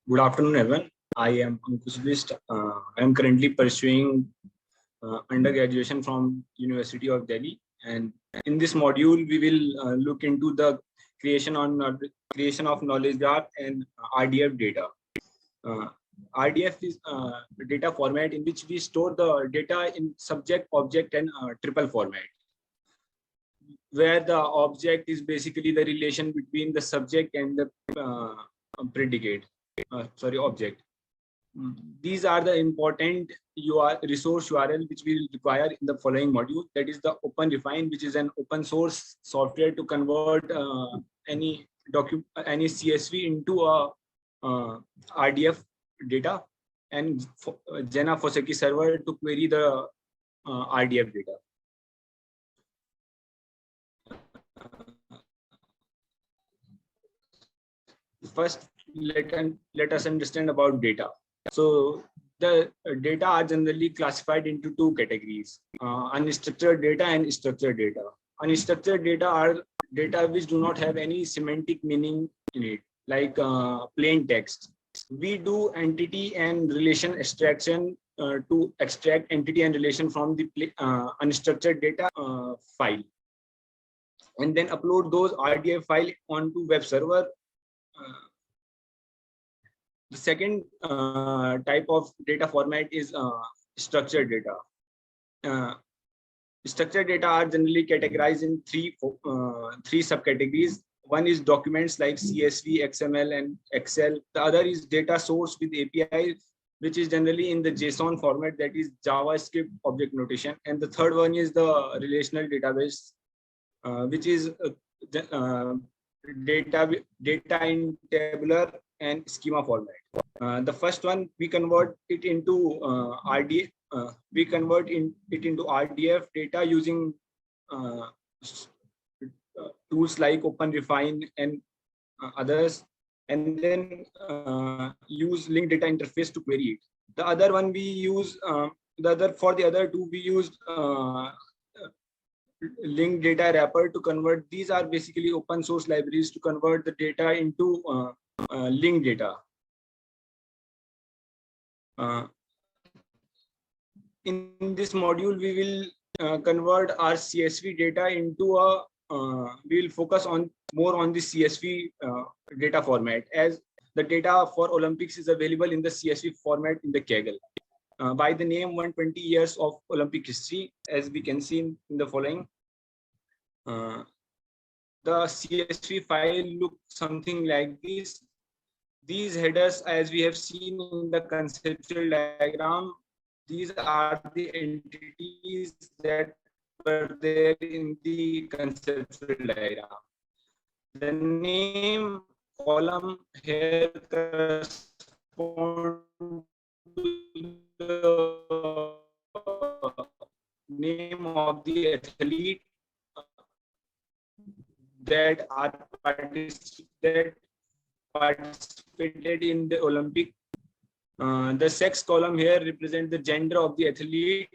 Good afternoon, everyone. I am Ankush Bist. I am currently pursuing undergraduation from University of Delhi, and in this module, we will look into the creation of knowledge graph and RDF data. Uh, RDF is the data format in which we store the data in subject, object, and triple format, where the object is basically the relation between the subject and the predicate. Object. These are the important resource URL which we will require in the following module. That is the OpenRefine, which is an open source software to convert any CSV into a RDF data, and Jena Foseki server to query the RDF data. First, let us understand about data. So the data are generally classified into two categories: unstructured data and structured data. Unstructured data are data which do not have any semantic meaning in it, like plain text. We do entity and relation extraction to extract entity and relation from the unstructured data file, and then upload those RDF file onto web server. The second type of data format is structured data. Structured data are generally categorized in three subcategories. One is documents like CSV, XML, and Excel. The other is data source with API, which is generally in the JSON format, that is JavaScript object notation. And the third one is the relational database, which is data in tabular and schema format. The first one, we convert it into RDF. We convert it into RDF data using tools like OpenRefine and others, and then use link data interface to query it. The other one we use for the other two we use link data wrapper to convert. These are basically open source libraries to convert the data into link data. In this module, we will convert our CSV data into a. We will focus more on the CSV data format, as the data for Olympics is available in the CSV format in the Kaggle. By the name 120 years of Olympic history, as we can see in the following. The CSV file looks something like this. These headers, as we have seen in the conceptual diagram, these are the entities that were there in the conceptual diagram. The name column here corresponds to the name of the athlete that participated in the Olympic. The sex column here represents the gender of the athlete,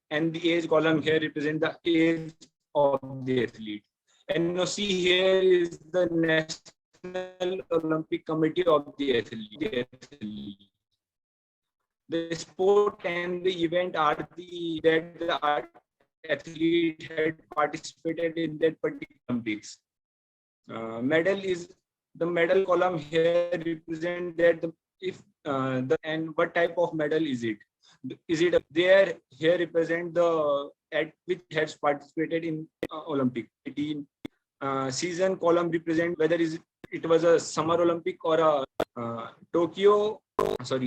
and the age column here represents the age of the athlete. NOC here is the National Olympic Committee of the athlete. The sport and the event are that the athlete had participated in that particular Olympics. The medal column here represents that and what type of medal is it? Is it there? Here represent the at which has participated in Olympic. Season column represent whether it was a summer Olympic or a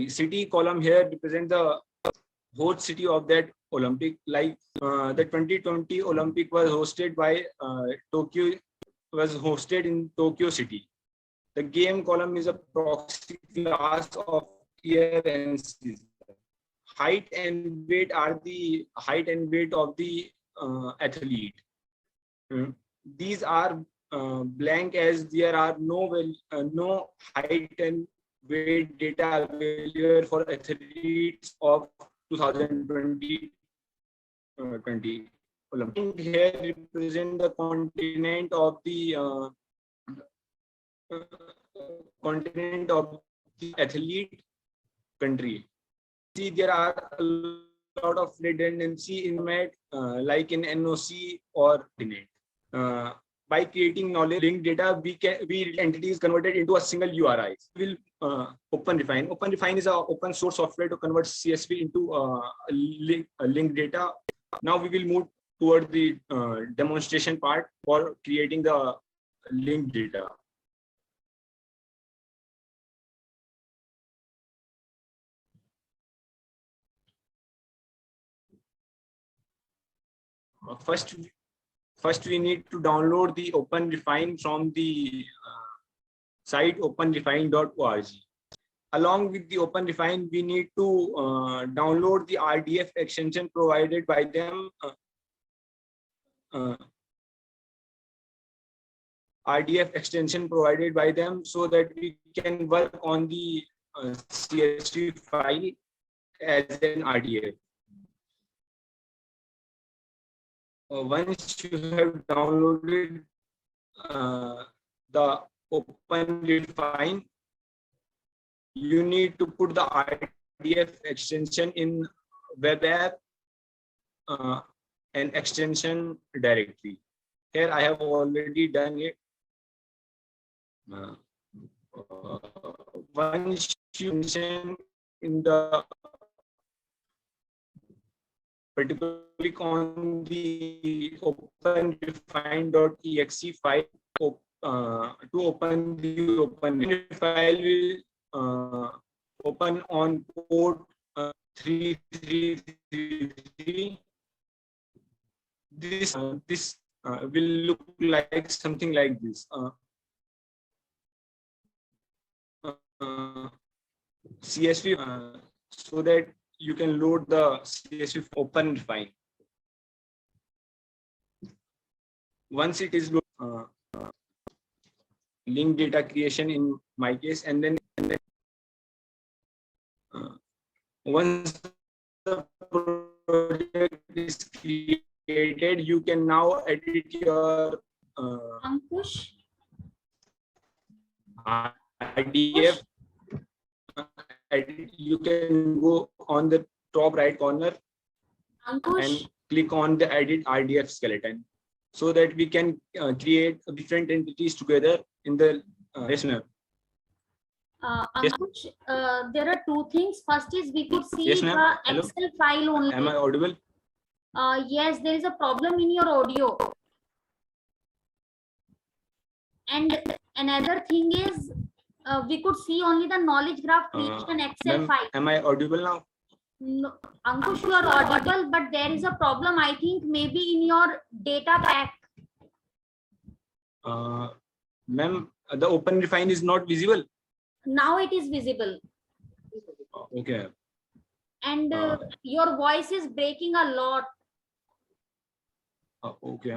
city column here represent the host city of that Olympic. Like the 2020 Olympic was hosted by Tokyo. Was hosted in Tokyo City. The game column is a proxy class of year and season. Height and weight are the height and weight of the athlete. These are blank, as there are no height and weight data available for athletes of 2020 Olympic. Here represent the continent of the athlete country. See, there are a lot of redundancy in MAT, like in NOC or DNET. By creating knowledge link data, we entities converted into a single URI. We'll OpenRefine. OpenRefine is an open source software to convert CSV into link data. Now we will move toward the demonstration part for creating the link data. First, we need to download the OpenRefine from the site openrefine.org. Along with the OpenRefine, we need to download the RDF extension provided by them. RDF extension provided by them, so that we can work on the CSV file as an RDF. Once you have downloaded the OpenRefine, you need to put the RDF extension in web app and extension directory. Here I have already done it. Once you mention in the particularly on the openrefine.exe file to open the OpenRefine file will open on port 3333. This will look like something like this. CSV so that you can load the CSV OpenRefine. Once it is loaded, link data creation in my case, and then once the project is created, you can now edit your Ankush, IDF. You can go on the top right corner Ankush, and click on the edit RDF skeleton, so that we can create different entities together in the listener. Ankush, there are two things. First is we could see Yes, ma'am. the Hello. Excel file only. Am I audible? Yes, there is a problem in your audio. And another thing is we could see only the knowledge graph creation Excel file. Am I audible now? No, Ankush, you are audible, but there is a problem. I think maybe in your data pack. Ma'am, the OpenRefine is not visible. Now it is visible. Okay. And your voice is breaking a lot. Okay.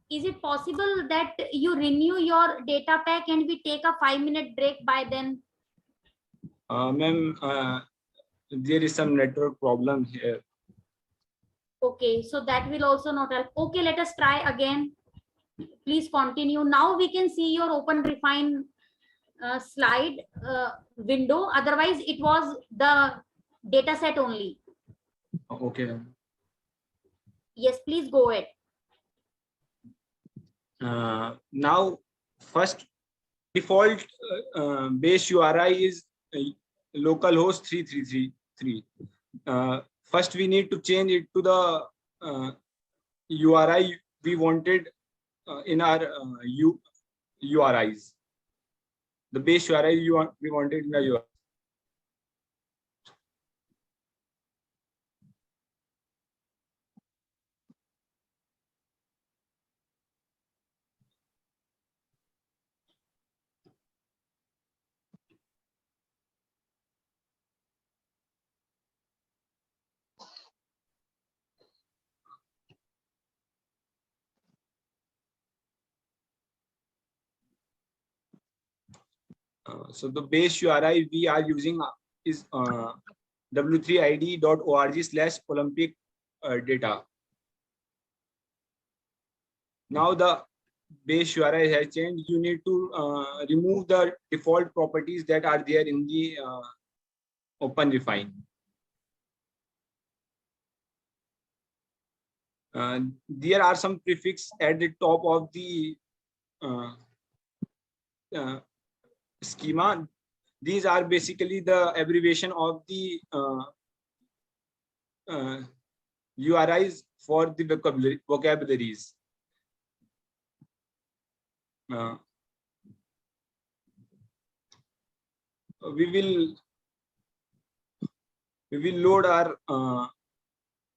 Is it possible that you renew your data pack and we take a 5-minute break by then? Ma'am, there is some network problem here. Okay, so that will also not help. Okay, let us try again. Please continue. Now we can see your OpenRefine slide window. Otherwise, it was the data set only. Okay. Yes, please go ahead. Now, first default base URI is localhost 3333. First, we need to change it to the URI we wanted in our URIs. The base URI we wanted in the URI. So the base URI we are using is w3id.org/Olympic data. Now the base URI has changed, you need to remove the default properties that are there in the OpenRefine. There are some prefix at the top of the schema. These are basically the abbreviation of the URIs for the vocabularies. We will load our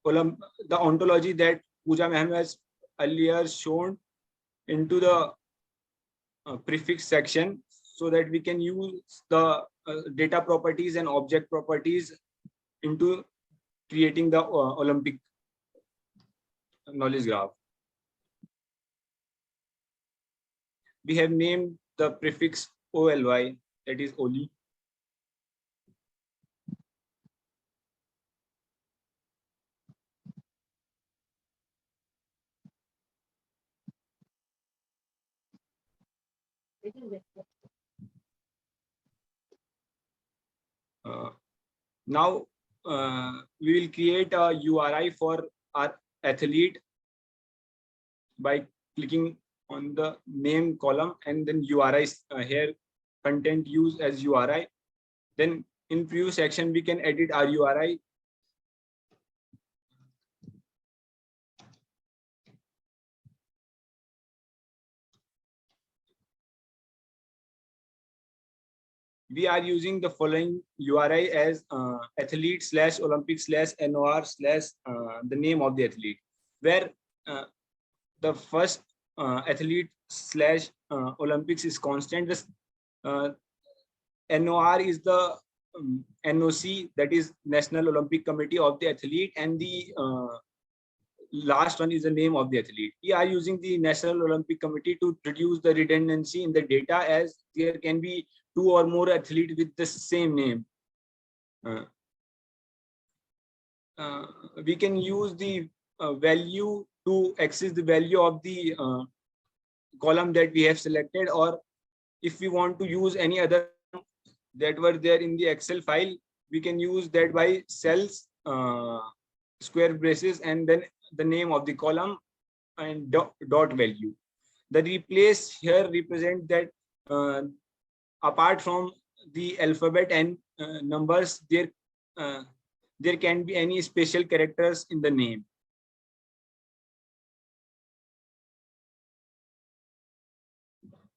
the ontology that Pooja ma'am has earlier shown into the prefix section, so that we can use the data properties and object properties into creating the Olympic knowledge graph. We have named the prefix OLY, that is OLY. Now we will create a URI for our athlete by clicking on the name column and then URI here, content used as URI. Then in preview section we can edit our URI. We are using the following URI as athlete/Olympic/NOR/ the name of the athlete, where the first athlete/Olympics is constant. This NOR is the NOC, that is National Olympic Committee of the athlete, and the last one is the name of the athlete. We are using the National Olympic Committee to reduce the redundancy in the data, as there can be 2 or more athletes with the same name. We can use the value to access the value of the column that we have selected, or if we want to use any other that were there in the Excel file, we can use that by cells, square braces, and then the name of the column and dot value. The replace here represent that apart from the alphabet and numbers, there can be any special characters in the name.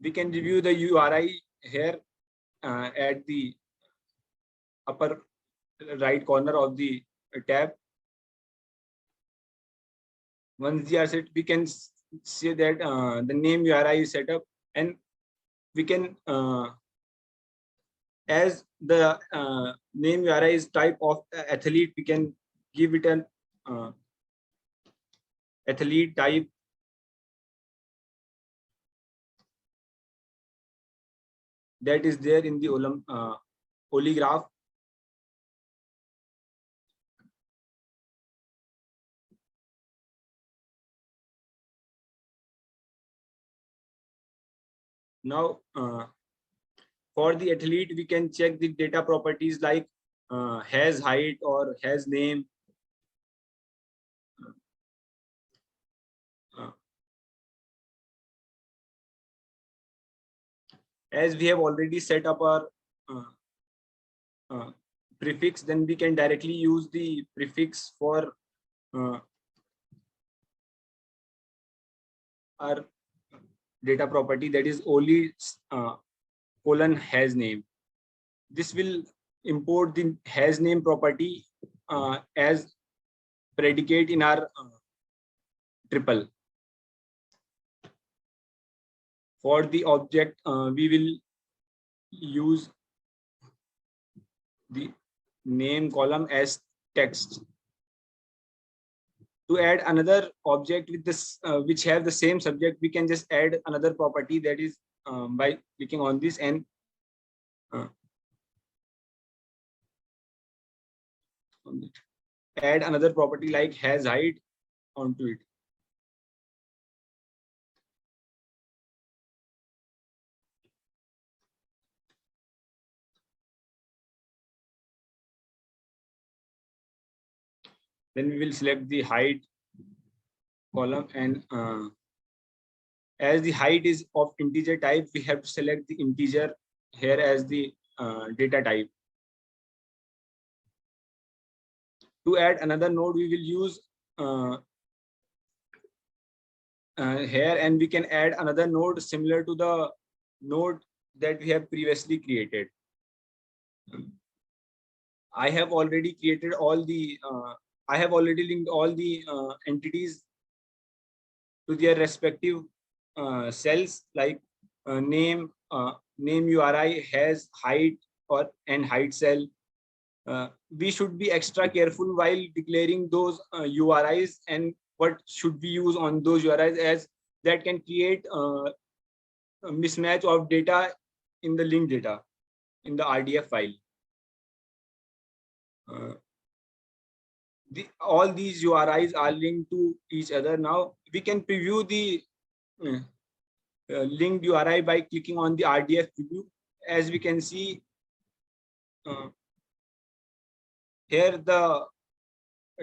We can review the URI here at the upper right corner of the tab. Once they are set, we can see that the name URI is set up, and we can as the name URI is type of athlete, we can give it an athlete type. That is there in the OLY graph. Now, for the athlete, we can check the data properties like has height or has name. As we have already set up our prefix, then we can directly use the prefix for our data property, that is only colon has name. This will import the has name property as predicate in our triple. For the object, we will use the name column as text. To add another object with this which have the same subject, we can just add another property, that is by clicking on this and add another property like has height onto it. Then we will select the height column, and as the height is of integer type, we have to select the integer here as the data type. To add another node, we will use here, and we can add another node similar to the node that we have previously created. I have already created all the I have already linked all the entities to their respective cells, like name URI has height or and height cell. We should be extra careful while declaring those URIs, and what should we use on those URIs, as that can create a mismatch of data in the linked data in the RDF file. All these URIs are linked to each other. Now we can preview the linked URI by clicking on the RDF preview. As we can see here, the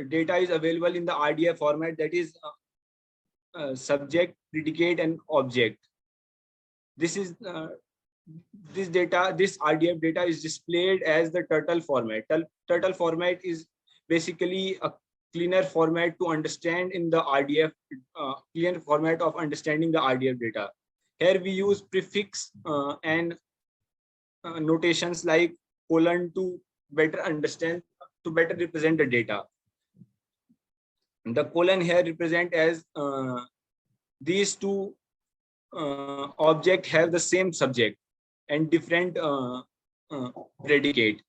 data is available in the RDF format, that is subject, predicate, and object. This is this RDF data is displayed as the turtle format. Turtle format is basically a cleaner format to understand in the RDF, clear format of understanding the RDF data. Here we use prefix and notations like colon to better understand, to better represent the data. The colon here represent as these two objects have the same subject and different predicate.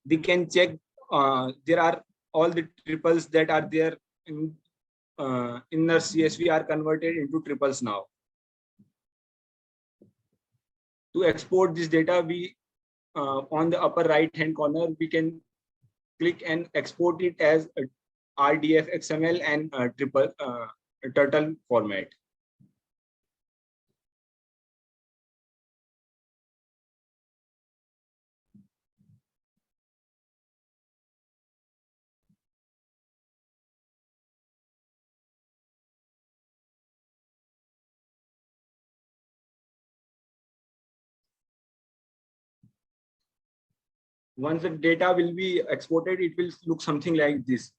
We can check there are all the triples that are there in the CSV are converted into triples now. To export this data, we on the upper right hand corner, we can click and export it as a RDF XML and triple turtle format. Once the data will be exported, it will look something like this.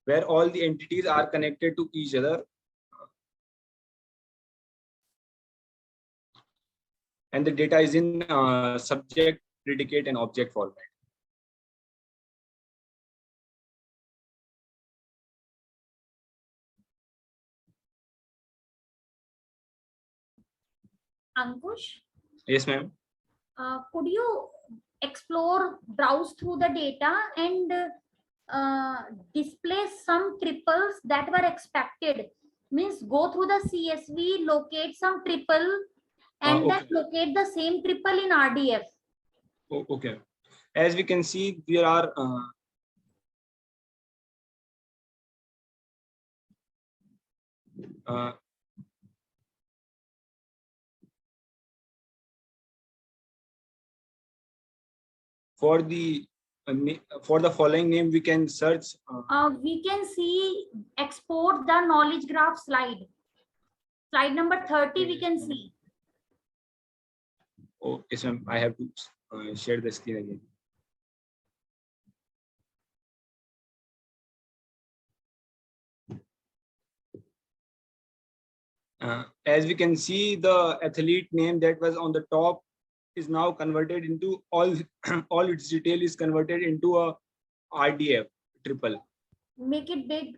Where all the entities are connected to each other. And the data is in subject, predicate, and object format. Ankush? Yes, ma'am. Could you browse through the data and display some triples that were expected? Means go through the CSV, locate some triple, and then locate the same triple in RDF. Okay. As we can see, there are for the following name, we can search. We can see export the knowledge graph slide. Slide number 30, we can see. Oh, yes, ma'am. I have to share the screen again. As we can see, the athlete name that was on the top is now converted into all its detail is converted into a RDF triple. Make it big.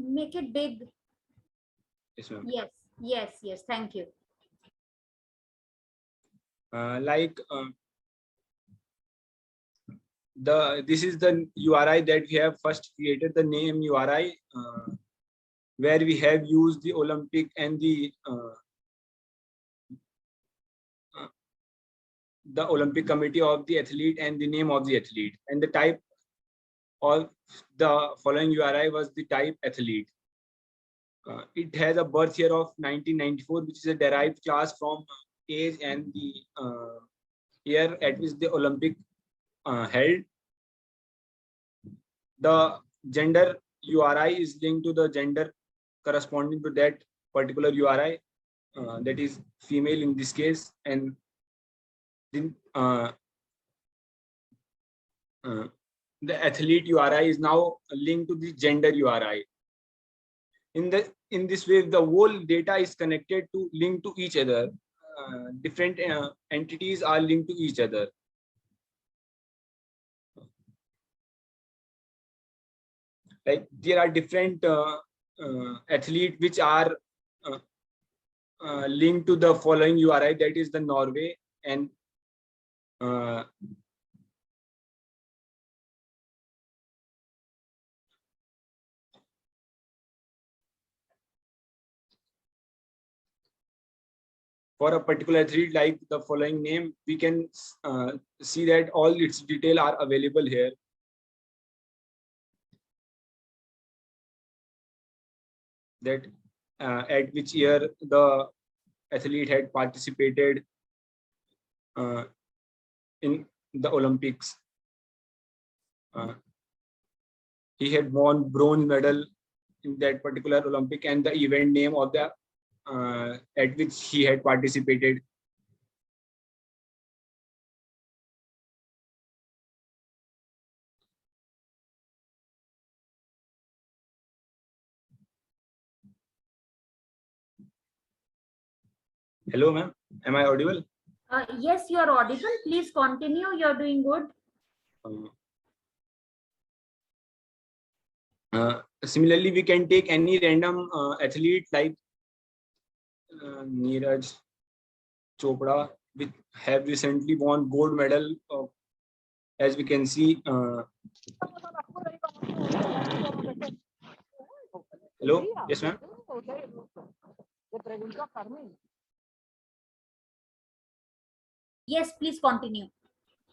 Make it big. Yes, ma'am. Yes. Thank you. This is the URI that we have first created, the name URI. where we have used the Olympic and the Olympic Committee of the athlete and the name of the athlete, and the type of the following URI was the type athlete. It has a birth year of 1994, which is a derived class from age and the year at which the Olympic held. The gender URI is linked to the gender corresponding to that particular URI, that is female in this case, and then the athlete URI is now linked to the gender URI. In this way, the whole data is connected to linked to each other. Different entities are linked to each other. Like there are different athletes which are linked to the following URI, that is the Norway and for a particular athlete like the following name, we can see that all its detail are available here. That at which year the athlete had participated in the Olympics. He had won bronze medal in that particular Olympic and the event name of the at which he had participated. Hello, ma'am. Am I audible? Yes, you are audible. Please continue. You're doing good. Similarly, we can take any random athlete like Neeraj Chopra, which have recently won gold medal. As we can see. Hello? Yes, ma'am. Yes, please continue.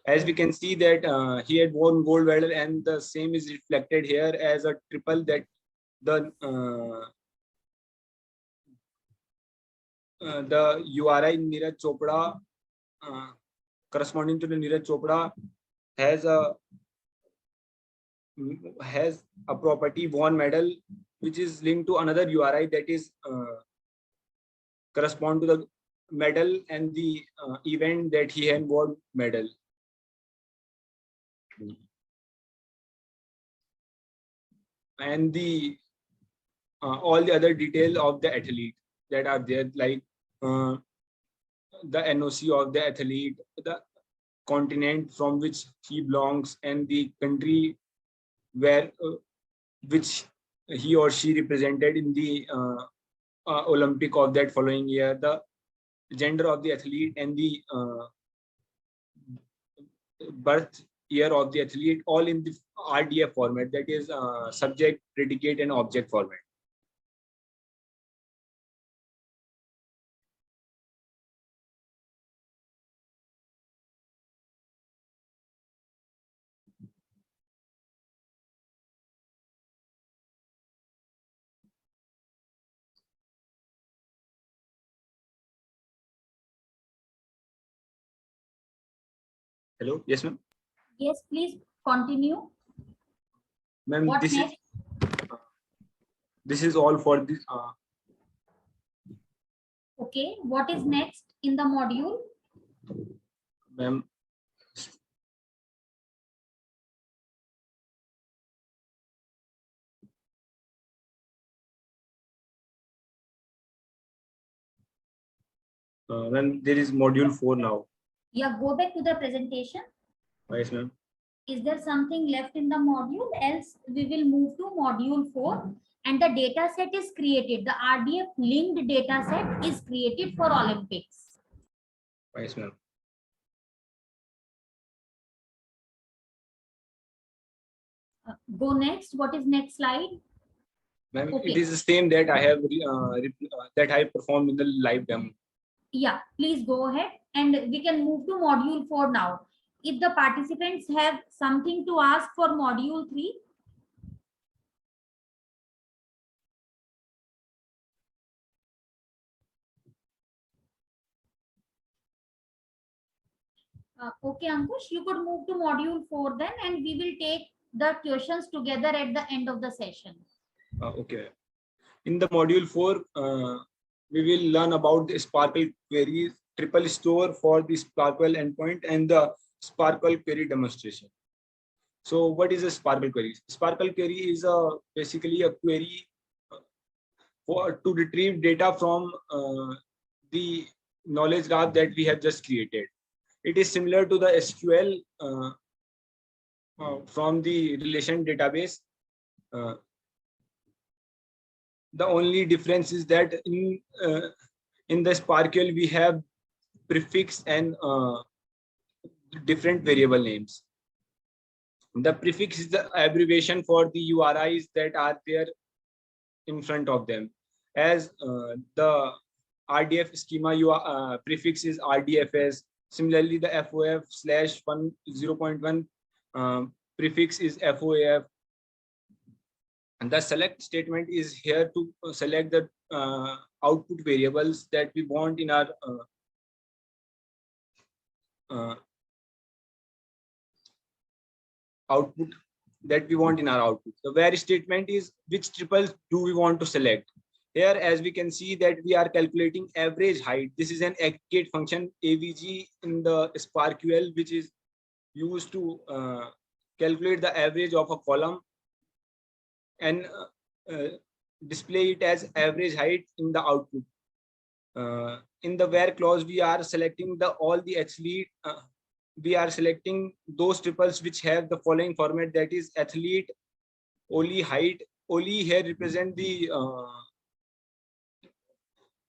As we can see that he had won gold medal, and the same is reflected here as a triple, that the URI Neeraj Chopra corresponding to the Neeraj Chopra has a property won medal which is linked to another URI that is correspond to the medal and the event that he had won medal. And the all the other details of the athlete that are there, like the NOC of the athlete, the continent from which he belongs, and the country where which he or she represented in the Olympic of that following year, the gender of the athlete, and the birth year of the athlete, all in the RDF format, that is subject, predicate, and object format. Hello? Yes, ma'am. Yes, please continue. Ma'am, What next? This is all for this. Okay, what is next in the module? Ma'am, ma'am, there is module 4 now. Yeah, go back to the presentation. Yes, ma'am. Is there something left in the module? Else we will move to module 4 and the data set is created. The RDF linked data set is created for Olympics. Yes, ma'am. Go next. What is next slide? Ma'am, Okay. it is the same that I have that I performed in the live demo. Yeah, please go ahead and we can move to module 4 now. If the participants have something to ask for module 3. Okay, Ankush, you could move to module 4 then, and we will take the questions together at the end of the session. Okay. In the module 4, we will learn about the Sparkle query, triple store for the Sparkle endpoint, and the Sparkle query demonstration. So what is a Sparkle query? Sparkle query is basically a query to retrieve data from the knowledge graph that we have just created. It is similar to the SQL from the relation database. The only difference is that in the Sparkle we have prefix and different variable names. The prefix is the abbreviation for the URIs that are there in front of them. As the RDF schema prefix is RDFS. Similarly, the FOF/1 prefix is FOAF. And the select statement is here to select the output variables that we want in our output. The where statement is which triples do we want to select. Here, as we can see that we are calculating average height. This is an aggregate function AVG in the Sparkle, which is used to calculate the average of a column and display it as average height in the output. In the where clause, we are selecting all the athlete. We are selecting those triples which have the following format, that is athlete, only height. Only here represent the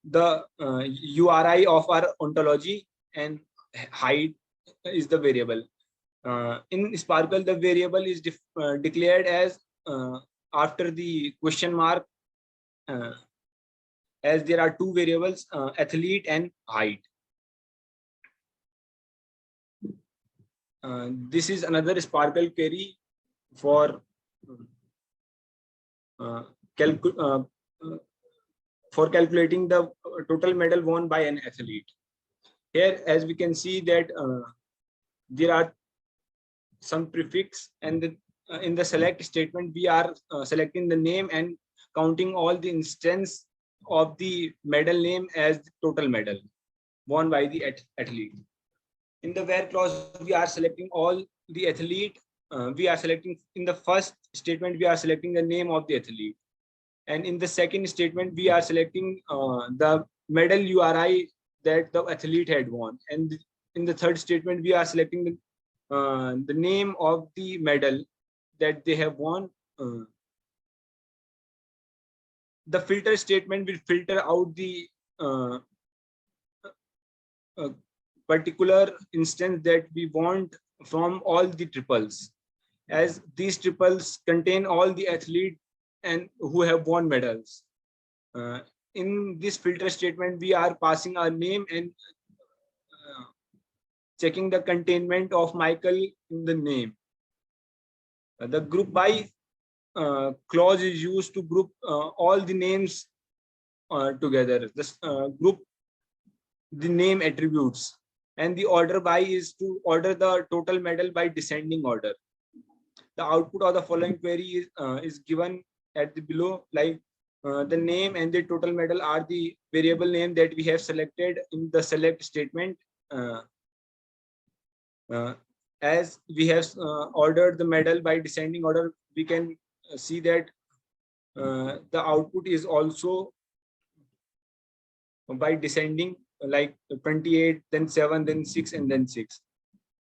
URI of our ontology, and height is the variable. In Sparkle, the variable is declared as after the question mark, as there are two variables, athlete and height. This is another Sparkle query for calculating the total medal won by an athlete. Here, as we can see that there are some prefix, and in the select statement, we are selecting the name and counting all the instance of the medal name as the total medal won by the athlete. In the where clause, we are selecting all the athlete. We are selecting in the first statement, we are selecting the name of the athlete. And in the second statement, we are selecting the medal URI that the athlete had won. And in the third statement, we are selecting the name of the medal that they have won. The filter statement will filter out the particular instance that we want from all the triples, as these triples contain all the athletes and who have won medals. In this filter statement, we are passing our name and checking the containment of Michael in the name. The group by clause is used to group all the names together. This group the name attributes, and the order by is to order the total medal by descending order. The output of the following query is given at the below, like the name and the total medal are the variable name that we have selected in the select statement. As we have ordered the medal by descending order, we can see that the output is also by descending, like 28, then 7, then 6, and then 6.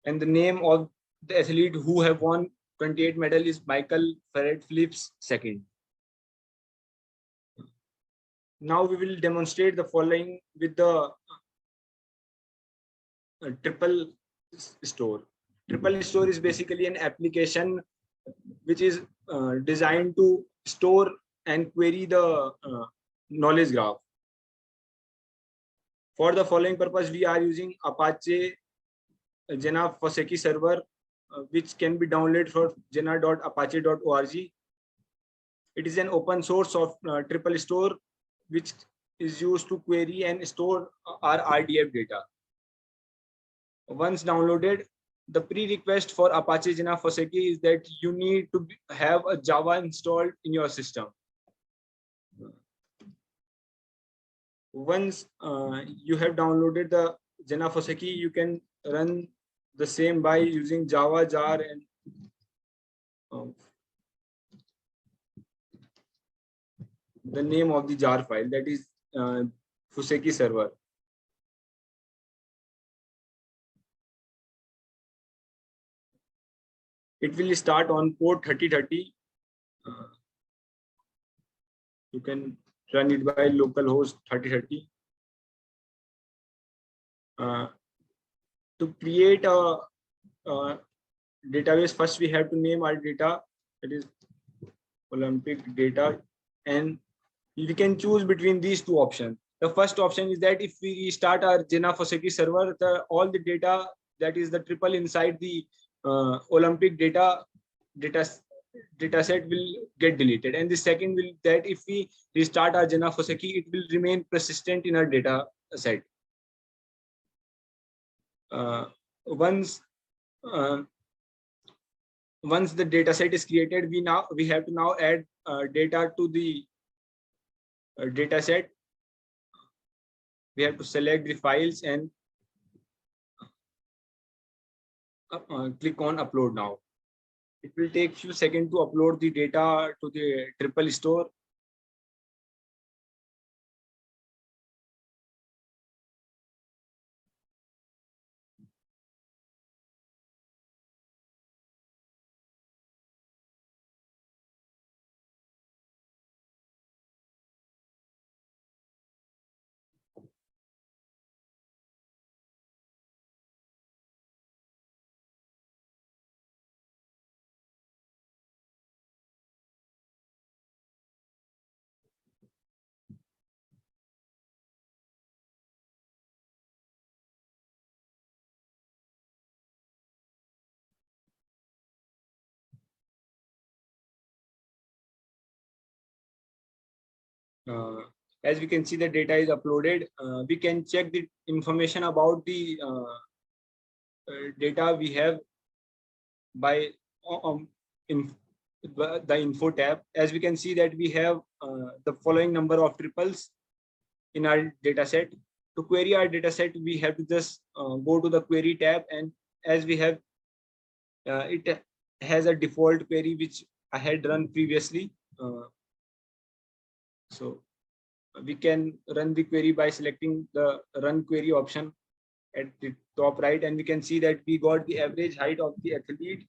And the name of the athlete who have won 28 medal is Michael Ferret Phillips II. Now we will demonstrate the following with the triple store. Triple store is basically an application which is designed to store and query the knowledge graph. For the following purpose, we are using Apache Jena Foseki server, which can be downloaded from jena.apache.org. It is an open source of triple store, which is used to query and store our RDF data. Once downloaded, the pre-request for Apache Jena Foseki is that you need to have a Java installed in your system. Once you have downloaded the Jena Foseki, you can run the same by using Java jar and the name of the jar file, that is Foseki server. It will start on port 3030. You can run it by localhost 3030. To create a database, first we have to name our data, that is Olympic data, and we can choose between these two options. The first option is that if we start our Jena Foseki server, all the data, that is the triple inside the Olympic data set will get deleted. And the second will that if we restart our Jena Foseki, it will remain persistent in our data set. Once the data set is created, we have to now add data to the data set. We have to select the files and click on upload now. It will take few seconds to upload the data to the triple store. As we can see, the data is uploaded. We can check the information about the data we have by in the info tab. As we can see that we have the following number of triples in our data set. To query our data set, we have to just go to the query tab, and as we have it has a default query which I had run previously. So we can run the query by selecting the run query option at the top right, and we can see that we got the average height of the athlete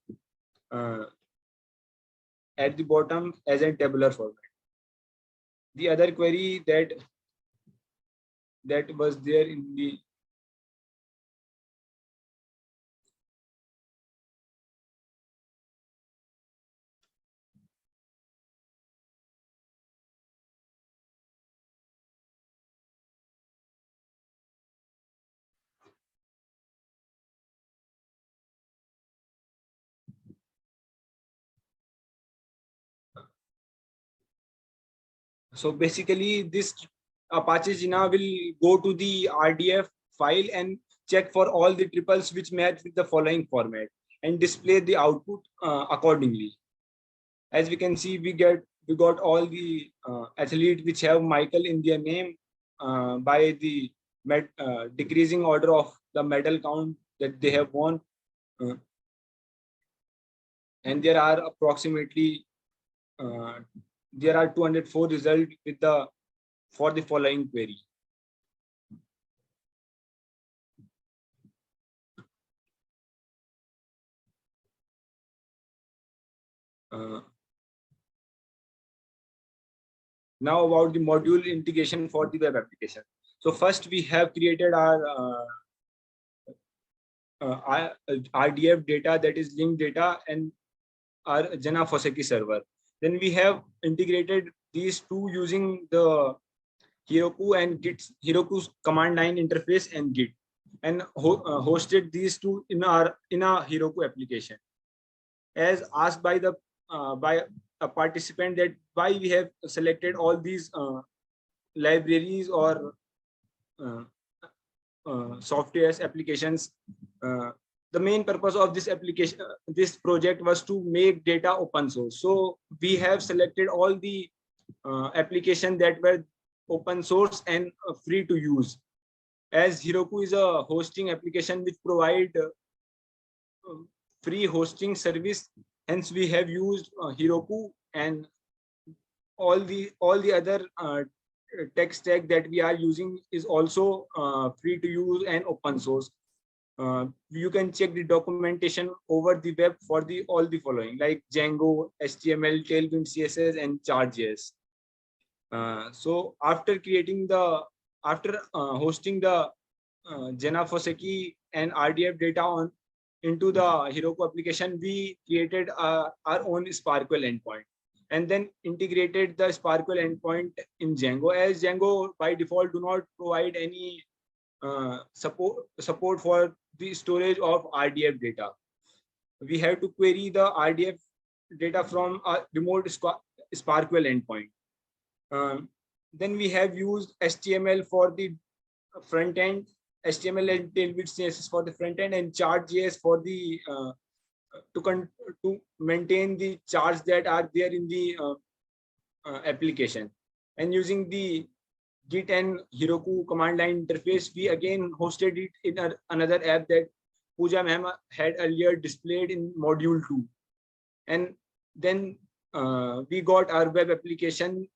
at the bottom as a tabular format. The other query that was there in the so basically this Apache Jena will go to the RDF file and check for all the triples which match with the following format and display the output accordingly. As we can see, we got all the athletes which have Michael in their name by the decreasing order of the medal count that they have won. And there are approximately there are 204 results with for the following query. Now about the module integration for the web application. So first we have created our RDF data, that is linked data, and our Jena Foseki server. Then we have integrated these two using the Heroku and Heroku's command line interface and Git, and hosted these two in a Heroku application. As asked by a participant that why we have selected all these libraries or softwares applications. The main purpose of this application, this project, was to make data open source. So we have selected all the applications that were open source and free to use. As Heroku is a hosting application which provide free hosting service, hence we have used Heroku, and all the other tech stack that we are using is also free to use and open source. You can check the documentation over the web for the all the following, like Django, HTML, Tailwind CSS, and Chart.js. So after hosting the Jena Foseki and RDF data into the Heroku application, we created our own Sparkle endpoint, and then integrated the Sparkle endpoint in Django, as Django by default do not provide any support for the storage of RDF data. We have to query the RDF data from a remote Sparkle endpoint. Then we have used HTML for the front end, HTML and Tailwind CSS for the front end, and Chart.js for the to maintain the charts that are there in the application. And using the Git and Heroku command line interface, we again hosted it in another app that Pooja ma'am had earlier displayed in module 2. And then we got our web application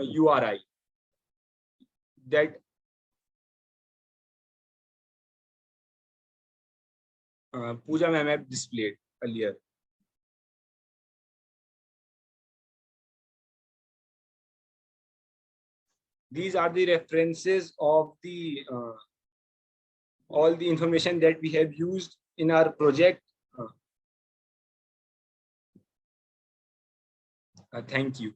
URI that Pooja ma'am have displayed earlier. These are the references of the all the information that we have used in our project. Thank you.